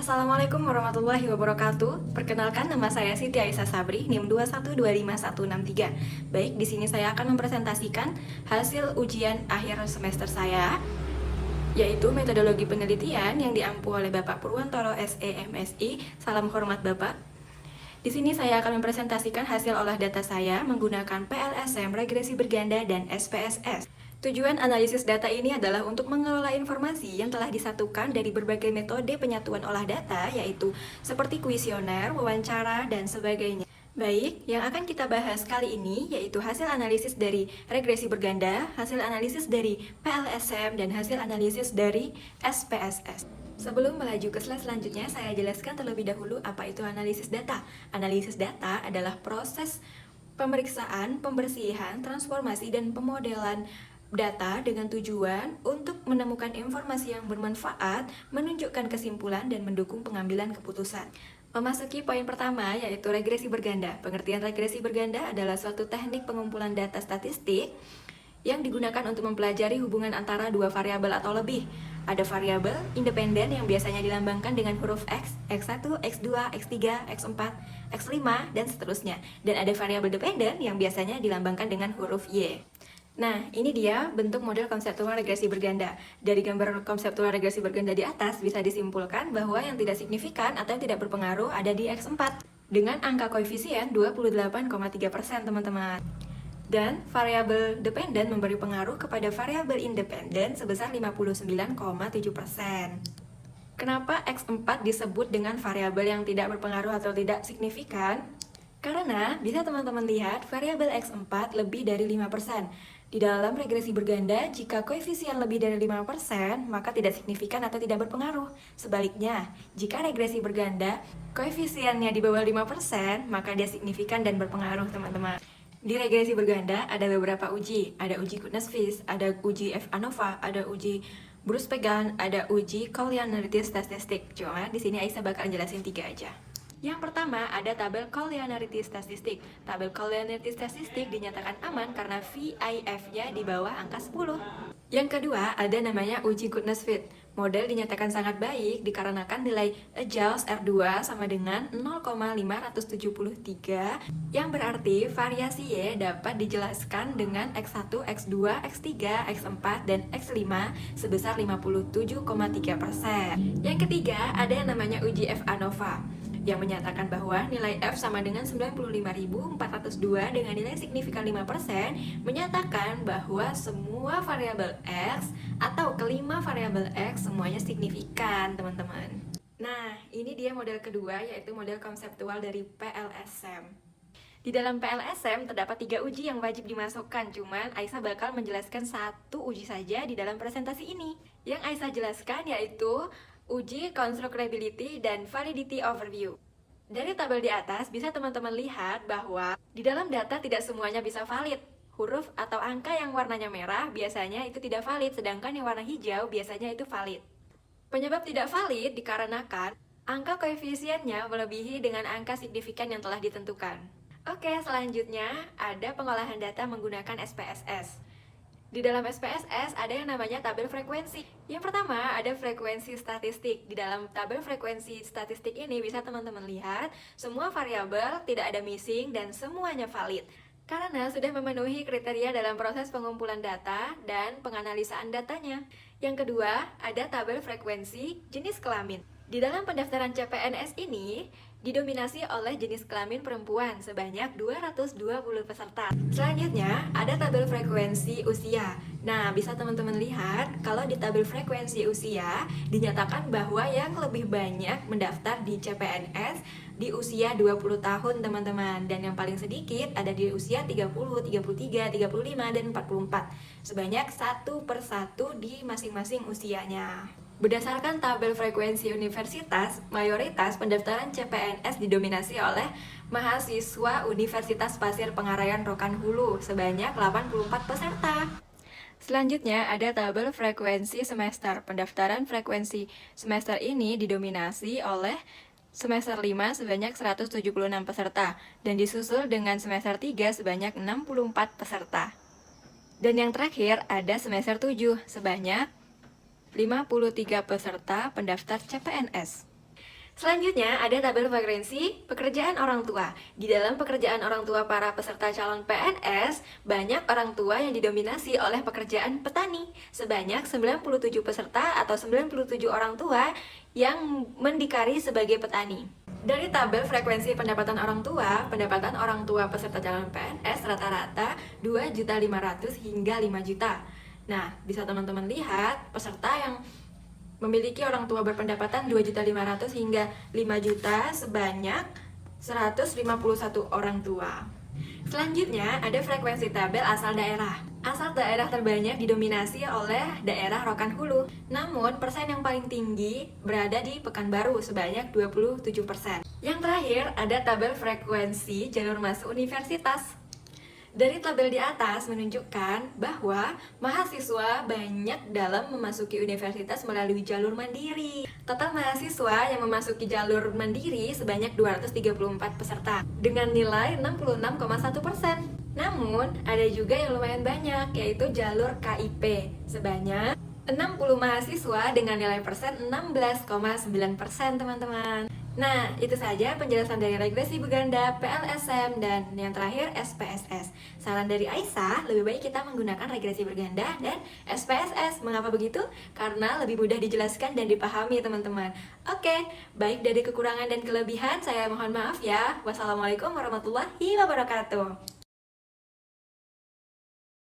Assalamualaikum warahmatullahi wabarakatuh. Perkenalkan, nama saya Siti Aisyah Sabri, NIM 2125163. Baik, di sini saya akan mempresentasikan hasil ujian akhir semester saya, yaitu metodologi penelitian yang diampu oleh Bapak Purwantoro SEMSI. Salam hormat Bapak. Di sini saya akan mempresentasikan hasil olah data saya menggunakan PLSM, regresi berganda, dan SPSS. Tujuan analisis data ini adalah untuk mengelola informasi yang telah disatukan dari berbagai metode penyatuan olah data, yaitu seperti kuesioner, wawancara, dan sebagainya. Baik, yang akan kita bahas kali ini yaitu hasil analisis dari regresi berganda, hasil analisis dari PLSM, dan hasil analisis dari SPSS. Sebelum melaju ke slide selanjutnya, saya jelaskan terlebih dahulu apa itu analisis data. Analisis data adalah proses pemeriksaan, pembersihan, transformasi, dan pemodelan data dengan tujuan untuk menemukan informasi yang bermanfaat, menunjukkan kesimpulan, dan mendukung pengambilan keputusan. Memasuki poin pertama, yaitu regresi berganda. Pengertian regresi berganda adalah suatu teknik pengumpulan data statistik yang digunakan untuk mempelajari hubungan antara dua variabel atau lebih. Ada variabel independen yang biasanya dilambangkan dengan huruf X, X1, X2, X3, X4, X5, dan seterusnya. Dan ada variabel dependen yang biasanya dilambangkan dengan huruf Y. Nah, ini dia bentuk model konseptual regresi berganda. Dari gambar konseptual regresi berganda di atas bisa disimpulkan bahwa yang tidak signifikan atau yang tidak berpengaruh ada di X4 dengan angka koefisien 28,3%, teman-teman. Dan variabel dependen memberi pengaruh kepada variabel independen sebesar 59,7%. Kenapa X4 disebut dengan variabel yang tidak berpengaruh atau tidak signifikan? Karena bisa teman-teman lihat variabel X4 lebih dari 5%. Di dalam regresi berganda, jika koefisien lebih dari 5%, maka tidak signifikan atau tidak berpengaruh. Sebaliknya, jika regresi berganda, koefisiennya di bawah 5%, maka dia signifikan dan berpengaruh, teman-teman. Di regresi berganda ada beberapa uji. Ada uji Kuznets-Fitts, ada uji F-ANOVA, ada uji Bruce-Pegan, ada uji Collier-Narity statistik. Cuma di sini Aisyah bakal jelasin 3 aja. Yang pertama, ada tabel Collier-Narity statistik. Tabel Collier-Narity statistik dinyatakan aman karena VIF-nya di bawah angka 10. Yang kedua, ada namanya uji Kuznets-Fitts. Model dinyatakan sangat baik dikarenakan nilai adjust R2 sama dengan 0,573, yang berarti variasi Y dapat dijelaskan dengan X1, X2, X3, X4, dan X5 sebesar 57,3%. Yang ketiga, ada yang namanya uji F-ANOVA yang menyatakan bahwa nilai F sama dengan 95.402 dengan nilai signifikan 5%, menyatakan bahwa semua variabel X atau kelima variabel X semuanya signifikan, teman-teman. Nah, ini dia model kedua, yaitu model konseptual dari PLSM. Di dalam PLSM terdapat 3 uji yang wajib dimasukkan, cuman Aisyah bakal menjelaskan 1 uji saja di dalam presentasi ini. Yang Aisyah jelaskan yaitu uji constructability dan validity overview. Dari tabel di atas bisa teman-teman lihat bahwa di dalam data tidak semuanya bisa valid. Huruf atau angka yang warnanya merah biasanya itu tidak valid, sedangkan yang warna hijau biasanya itu valid. Penyebab tidak valid dikarenakan angka koefisiennya melebihi dengan angka signifikan yang telah ditentukan. Oke, selanjutnya ada pengolahan data menggunakan SPSS. Di dalam SPSS ada yang namanya tabel frekuensi. Yang pertama ada frekuensi statistik. Di dalam tabel frekuensi statistik ini bisa teman-teman lihat semua variabel tidak ada missing dan semuanya valid karena sudah memenuhi kriteria dalam proses pengumpulan data dan penganalisaan datanya. Yang kedua ada tabel frekuensi jenis kelamin. Di dalam pendaftaran CPNS ini didominasi oleh jenis kelamin perempuan sebanyak 220 peserta. Selanjutnya, ada tabel frekuensi usia. Nah, bisa teman-teman lihat kalau di tabel frekuensi usia dinyatakan bahwa yang lebih banyak mendaftar di CPNS di usia 20 tahun, teman-teman. Dan yang paling sedikit ada di usia 30, 33, 35, dan 44. Sebanyak 1/1 di masing-masing usianya. Berdasarkan tabel frekuensi universitas, mayoritas pendaftaran CPNS didominasi oleh mahasiswa Universitas Pasir Pengarayan Rokan Hulu sebanyak 84 peserta. Selanjutnya ada tabel frekuensi semester. Pendaftaran frekuensi semester ini didominasi oleh semester 5 sebanyak 176 peserta dan disusul dengan semester 3 sebanyak 64 peserta. Dan yang terakhir ada semester 7 sebanyak 53 peserta pendaftar CPNS. Selanjutnya ada tabel frekuensi pekerjaan orang tua. Di dalam pekerjaan orang tua para peserta calon PNS, banyak orang tua yang didominasi oleh pekerjaan petani. Sebanyak 97 peserta atau 97 orang tua yang mendikari sebagai petani. Dari tabel frekuensi pendapatan orang tua peserta calon PNS rata-rata 2.500.000 hingga 5 juta. Nah, bisa teman-teman lihat peserta yang memiliki orang tua berpendapatan 2.500.000 hingga 5 juta sebanyak 151 orang tua. Selanjutnya ada frekuensi tabel asal daerah. Asal daerah terbanyak didominasi oleh daerah Rokan Hulu. Namun persen yang paling tinggi berada di Pekanbaru sebanyak 27%. Yang terakhir ada tabel frekuensi jalur masuk universitas. Dari tabel di atas menunjukkan bahwa mahasiswa banyak dalam memasuki universitas melalui jalur mandiri. Total mahasiswa yang memasuki jalur mandiri sebanyak 234 peserta dengan nilai 66,1%. Namun, ada juga yang lumayan banyak, yaitu jalur KIP sebanyak 60 mahasiswa dengan nilai persen 16,9%, teman-teman. Nah, itu saja penjelasan dari regresi berganda, PLSM, dan yang terakhir SPSS. Saran dari Aisyah, lebih baik kita menggunakan regresi berganda dan SPSS. Mengapa begitu? Karena lebih mudah dijelaskan dan dipahami, teman-teman. Oke, baik dari kekurangan dan kelebihan, saya mohon maaf ya. Wassalamualaikum warahmatullahi wabarakatuh.